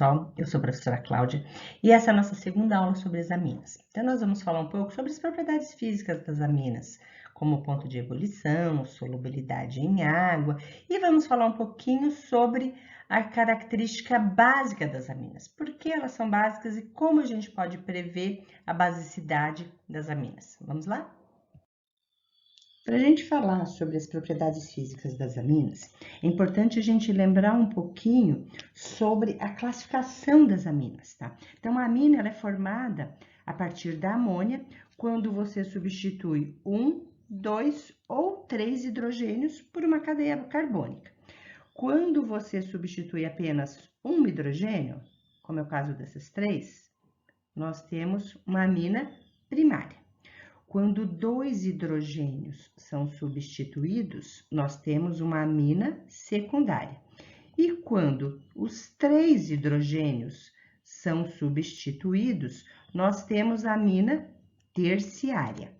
pessoal, eu sou a professora Cláudia e essa é a nossa segunda aula sobre as aminas. Então, nós vamos falar um pouco sobre as propriedades físicas das aminas, como o ponto de ebulição, solubilidade em água, e vamos falar um pouquinho sobre a característica básica das aminas, por que elas são básicas e como a gente pode prever a basicidade das aminas. Vamos lá? Para a gente falar sobre as propriedades físicas das aminas, é importante a gente lembrar um pouquinho sobre a classificação das aminas, tá? Então, a amina ela é formada a partir da amônia quando você substitui 1, 2 ou 3 hidrogênios por uma cadeia carbônica. Quando você substitui apenas um hidrogênio, como é o caso dessas três, nós temos uma amina primária. Quando 2 hidrogênios são substituídos, nós temos uma amina secundária. E quando os 3 hidrogênios são substituídos, nós temos a amina terciária.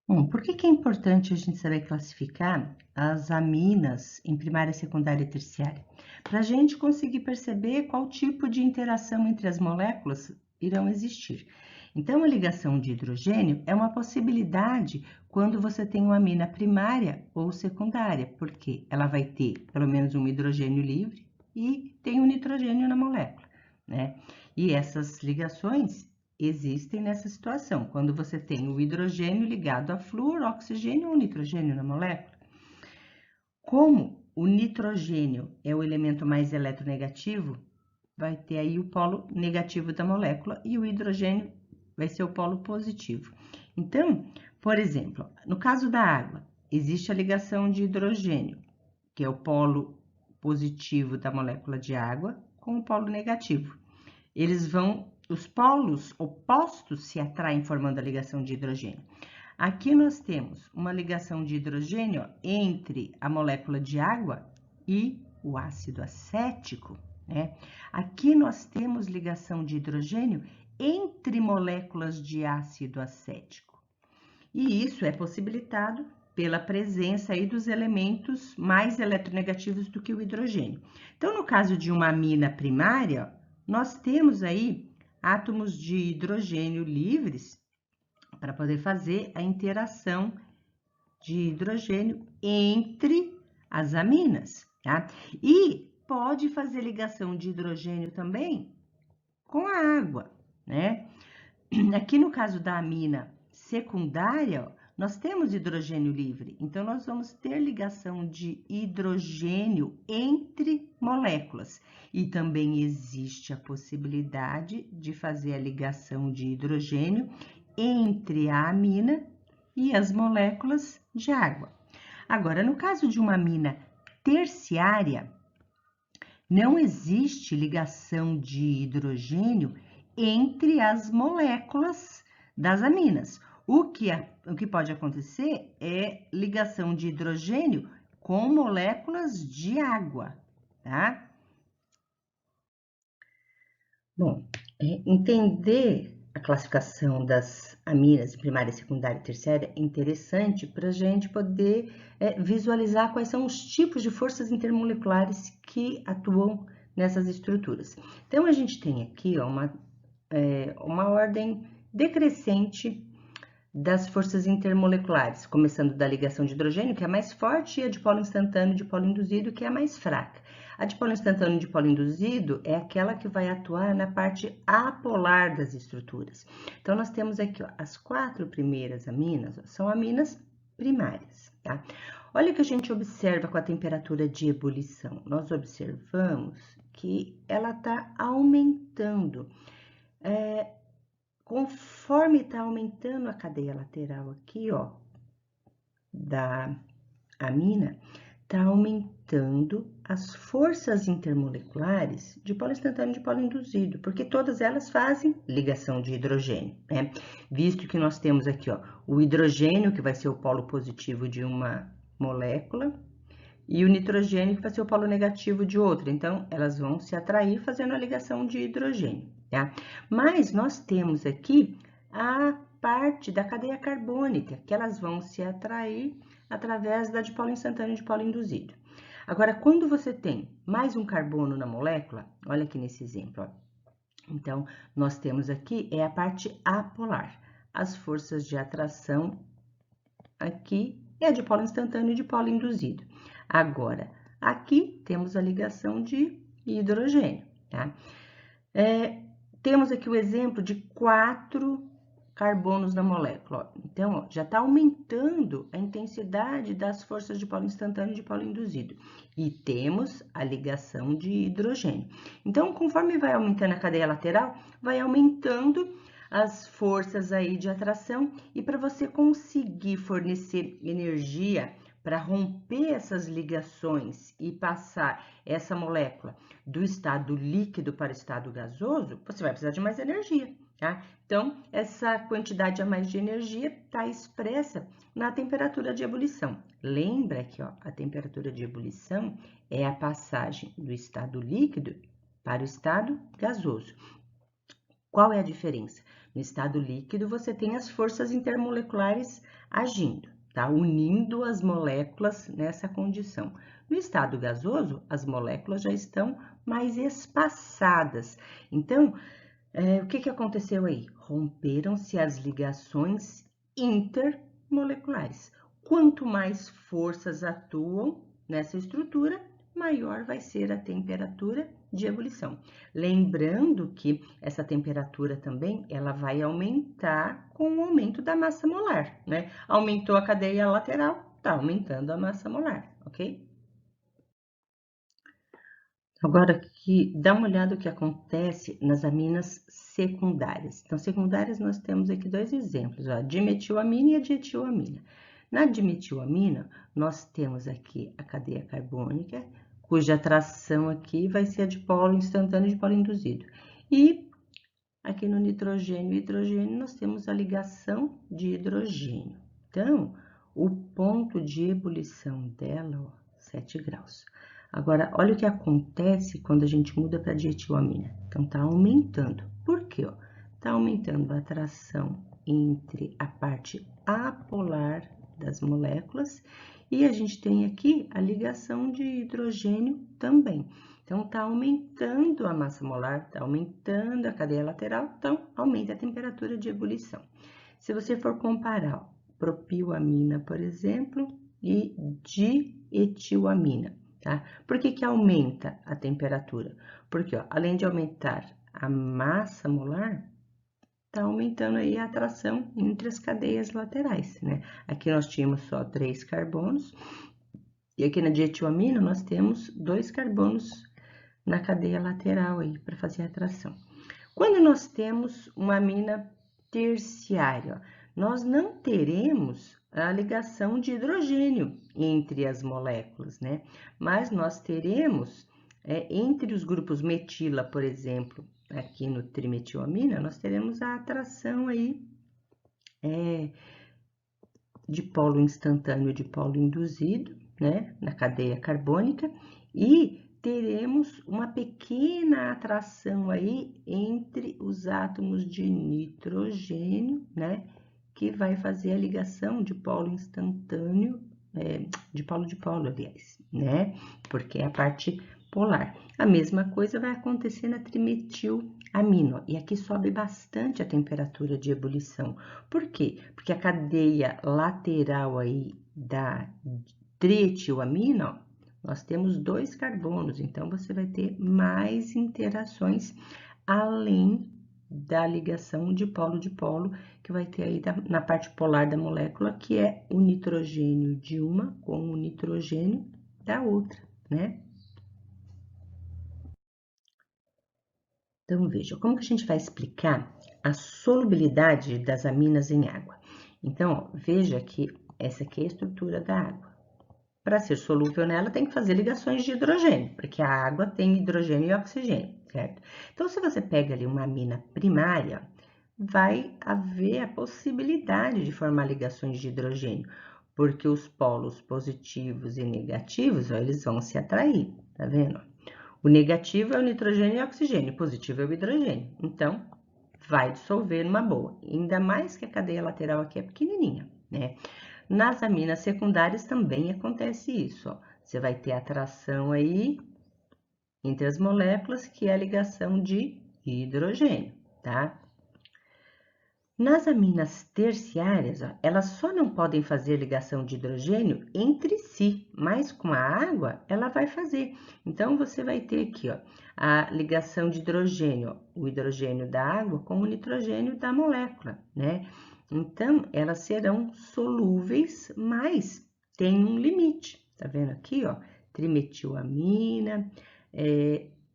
Bom, por que é importante a gente saber classificar as aminas em primária, secundária e terciária? Para a gente conseguir perceber qual tipo de interação entre as moléculas irão existir. Então, a ligação de hidrogênio é uma possibilidade quando você tem uma amina primária ou secundária, porque ela vai ter pelo menos um hidrogênio livre e tem um nitrogênio na molécula, né? E essas ligações existem nessa situação, quando você tem o hidrogênio ligado a flúor, oxigênio ou nitrogênio na molécula. Como o nitrogênio é o elemento mais eletronegativo, vai ter aí o polo negativo da molécula e o hidrogênio vai ser o polo positivo. Então, por exemplo, no caso da água, existe a ligação de hidrogênio, que é o polo positivo da molécula de água, com o polo negativo. Os polos opostos se atraem formando a ligação de hidrogênio. Aqui nós temos uma ligação de hidrogênio entre a molécula de água e o ácido acético, né? Aqui nós temos ligação de hidrogênio entre moléculas de ácido acético. E isso é possibilitado pela presença aí dos elementos mais eletronegativos do que o hidrogênio. Então, no caso de uma amina primária, nós temos aí átomos de hidrogênio livres para poder fazer a interação de hidrogênio entre as aminas, tá? E pode fazer ligação de hidrogênio também com a água, né? Aqui no caso da amina secundária, nós temos hidrogênio livre, então nós vamos ter ligação de hidrogênio entre moléculas. E também existe a possibilidade de fazer a ligação de hidrogênio entre a amina e as moléculas de água. Agora, no caso de uma amina terciária, não existe ligação de hidrogênio entre as moléculas das aminas. O que pode acontecer é ligação de hidrogênio com moléculas de água, tá? Bom, entender a classificação das aminas primária, secundária e terciária é interessante para a gente poder visualizar quais são os tipos de forças intermoleculares que atuam nessas estruturas. Então, a gente tem aqui ó, uma ordem decrescente das forças intermoleculares, começando da ligação de hidrogênio, que é a mais forte, e a de polo instantâneo de polo induzido, que é a mais fraca. A de polo instantâneo de polo induzido é aquela que vai atuar na parte apolar das estruturas. Então, nós temos aqui ó, as 4 primeiras aminas, ó, são aminas primárias, tá? Olha o que a gente observa com a temperatura de ebulição. Nós observamos que ela está aumentando. Conforme está aumentando a cadeia lateral aqui, ó, da amina, está aumentando as forças intermoleculares de polo instantâneo e de polo induzido, porque todas elas fazem ligação de hidrogênio, né? Visto que nós temos aqui, ó, o hidrogênio, que vai ser o polo positivo de uma molécula, e o nitrogênio, que vai ser o polo negativo de outra. Então, elas vão se atrair fazendo a ligação de hidrogênio, tá? Mas nós temos aqui a parte da cadeia carbônica, que elas vão se atrair através da dipolo instantâneo e dipolo induzido. Agora, quando você tem mais um carbono na molécula, olha aqui nesse exemplo, ó. Então, nós temos aqui é a parte apolar. As forças de atração aqui é de polo instantâneo e de polo induzido. Agora, aqui temos a ligação de hidrogênio, tá? Temos aqui o exemplo de 4 carbonos na molécula. Ó. Então, ó, já está aumentando a intensidade das forças de polo instantâneo e de polo induzido. E temos a ligação de hidrogênio. Então, conforme vai aumentando a cadeia lateral, vai aumentando as forças aí de atração. E para você conseguir fornecer energia para romper essas ligações e passar essa molécula do estado líquido para o estado gasoso, você vai precisar de mais energia, tá? Então, essa quantidade a mais de energia está expressa na temperatura de ebulição. Lembra que ó, a temperatura de ebulição é a passagem do estado líquido para o estado gasoso. Qual é a diferença? No estado líquido, você tem as forças intermoleculares agindo, tá? Unindo as moléculas nessa condição. No estado gasoso, as moléculas já estão mais espaçadas. Então, o que aconteceu aí? Romperam-se as ligações intermoleculares. Quanto mais forças atuam nessa estrutura, maior vai ser a temperatura de ebulição. Lembrando que essa temperatura também, ela vai aumentar com o aumento da massa molar, né? Aumentou a cadeia lateral, tá aumentando a massa molar, ok? Agora aqui, dá uma olhada no que acontece nas aminas secundárias. Então, secundárias nós temos aqui 2 exemplos, ó, a dimetilamina e a dietilamina. Na dimetilamina, nós temos aqui a cadeia carbônica, cuja atração aqui vai ser a de polo instantâneo e de polo induzido. E aqui no nitrogênio e hidrogênio, nós temos a ligação de hidrogênio. Então, o ponto de ebulição dela, ó, 7 graus. Agora, olha o que acontece quando a gente muda para dietilamina. Então, tá aumentando. Por quê? Tá aumentando a atração entre a parte apolar das moléculas e a gente tem aqui a ligação de hidrogênio também. Então, tá aumentando a massa molar, tá aumentando a cadeia lateral, então aumenta a temperatura de ebulição. Se você for comparar ó, propilamina, por exemplo, e dietilamina, tá? Por que aumenta a temperatura? Porque, ó, além de aumentar a massa molar, tá aumentando aí a atração entre as cadeias laterais, né? Aqui nós tínhamos só 3 carbonos, e aqui na dietilamina nós temos 2 carbonos na cadeia lateral aí para fazer a atração. Quando nós temos uma amina terciária, nós não teremos a ligação de hidrogênio entre as moléculas, né? Mas nós teremos, entre os grupos metila, por exemplo, aqui no trimetilamina, nós teremos a atração aí de polo instantâneo e de polo induzido, né? Na cadeia carbônica, e teremos uma pequena atração aí entre os átomos de nitrogênio, né? Que vai fazer a ligação de polo instantâneo, de polo, aliás, né? Porque é a parte polar. A mesma coisa vai acontecer na trimetilamina, e aqui sobe bastante a temperatura de ebulição. Por quê? Porque a cadeia lateral aí da trietilamina, nós temos 2 carbonos, então você vai ter mais interações além da ligação de polo, que vai ter aí na parte polar da molécula, que é o nitrogênio de uma com o nitrogênio da outra, né? Então, veja, como que a gente vai explicar a solubilidade das aminas em água? Então, ó, veja que essa aqui é a estrutura da água. Para ser solúvel nela, tem que fazer ligações de hidrogênio, porque a água tem hidrogênio e oxigênio, certo? Então, se você pega ali uma amina primária, vai haver a possibilidade de formar ligações de hidrogênio, porque os polos positivos e negativos, ó, eles vão se atrair, tá vendo? O negativo é o nitrogênio e o oxigênio, o positivo é o hidrogênio. Então, vai dissolver numa boa. Ainda mais que a cadeia lateral aqui é pequenininha, né? Nas aminas secundárias também acontece isso, ó. você vai ter atração aí entre as moléculas, que é a ligação de hidrogênio, tá? Nas aminas terciárias, ó, elas só não podem fazer ligação de hidrogênio entre si, mas com a água ela vai fazer. Então, você vai ter aqui, ó, a ligação de hidrogênio, ó, o hidrogênio da água com o nitrogênio da molécula, né? Então, elas serão solúveis, mas tem um limite. Tá vendo aqui, ó? Trimetilamina,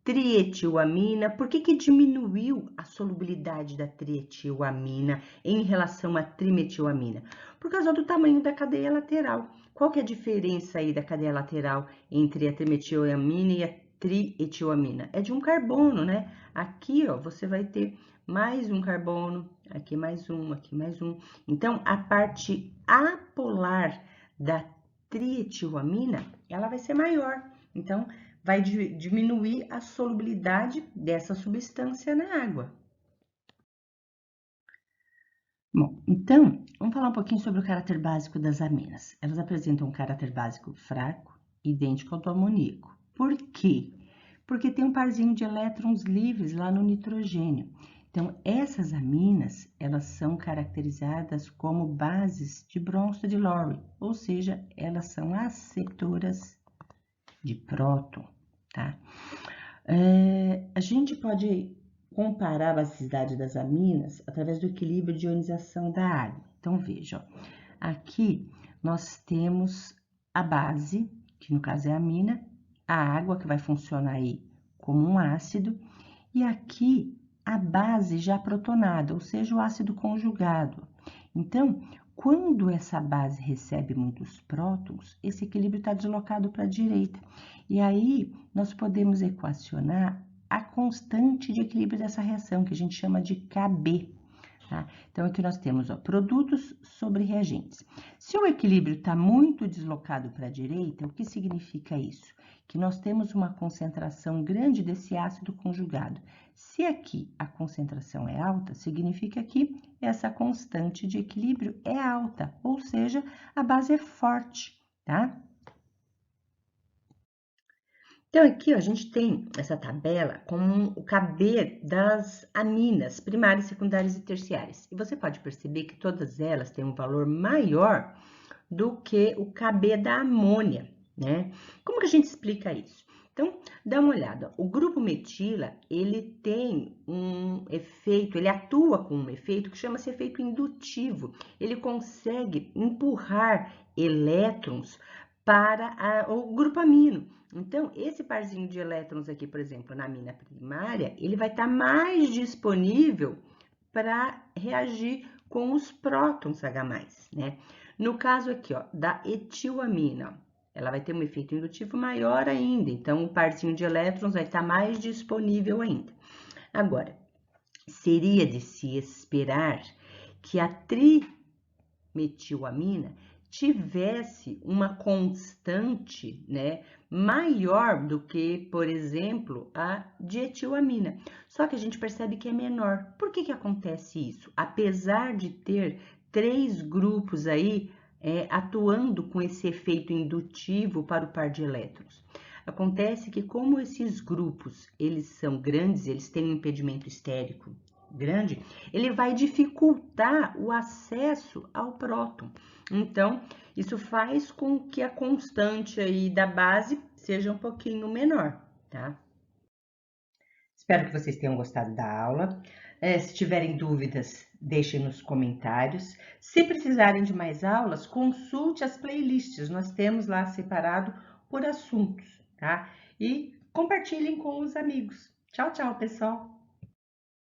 trietilamina. Por que diminuiu a solubilidade da trietilamina em relação à trimetilamina? Por causa do tamanho da cadeia lateral. Qual que é a diferença aí da cadeia lateral entre a trimetilamina e a trietilamina? É de um carbono, né? Aqui, ó, você vai ter mais um carbono, aqui mais um, aqui mais um. Então, a parte apolar da trietilamina, ela vai ser maior. Então, vai diminuir a solubilidade dessa substância na água. Bom, então, vamos falar um pouquinho sobre o caráter básico das aminas. Elas apresentam um caráter básico fraco, idêntico ao do amoníaco. Por quê? Porque tem um parzinho de elétrons livres lá no nitrogênio. Então, essas aminas, elas são caracterizadas como bases de bronzo de Lowry, ou seja, elas são aceptoras de próton, tá? A gente pode comparar a basicidade das aminas através do equilíbrio de ionização da água. Então, veja, ó, aqui nós temos a base, que no caso é a amina, a água, que vai funcionar aí como um ácido, e aqui a base já protonada, ou seja, o ácido conjugado. Então, quando essa base recebe muitos prótons, esse equilíbrio está deslocado para a direita. E aí, nós podemos equacionar a constante de equilíbrio dessa reação, que a gente chama de Kb. Tá? Então, aqui nós temos, ó, produtos sobre reagentes. Se o equilíbrio está muito deslocado para a direita, o que significa isso? Que nós temos uma concentração grande desse ácido conjugado. Se aqui a concentração é alta, significa que essa constante de equilíbrio é alta, ou seja, a base é forte, tá? Então, aqui ó, a gente tem essa tabela com o Kb das aminas primárias, secundárias e terciárias. E você pode perceber que todas elas têm um valor maior do que o Kb da amônia, né? Como que a gente explica isso? Então, dá uma olhada. O grupo metila, ele tem um efeito, ele atua com um efeito que chama-se efeito indutivo. Ele consegue empurrar elétrons para o grupo amino. Então, esse parzinho de elétrons aqui, por exemplo, na amina primária, ele vai estar mais disponível para reagir com os prótons H+, né? No caso aqui, ó, da etilamina, ela vai ter um efeito indutivo maior ainda, então o parzinho de elétrons vai estar mais disponível ainda. Agora, seria de se esperar que a trimetilamina tivesse uma constante, né, maior do que, por exemplo, a dietilamina. Só que a gente percebe que é menor. Por que acontece isso? Apesar de ter 3 grupos aí atuando com esse efeito indutivo para o par de elétrons. Acontece que como esses grupos, eles são grandes, eles têm um impedimento estérico grande, ele vai dificultar o acesso ao próton. Então, isso faz com que a constante aí da base seja um pouquinho menor, tá? Espero que vocês tenham gostado da aula. Se tiverem dúvidas, deixem nos comentários. Se precisarem de mais aulas, consulte as playlists. Nós temos lá separado por assuntos, tá? E compartilhem com os amigos. Tchau, tchau, pessoal!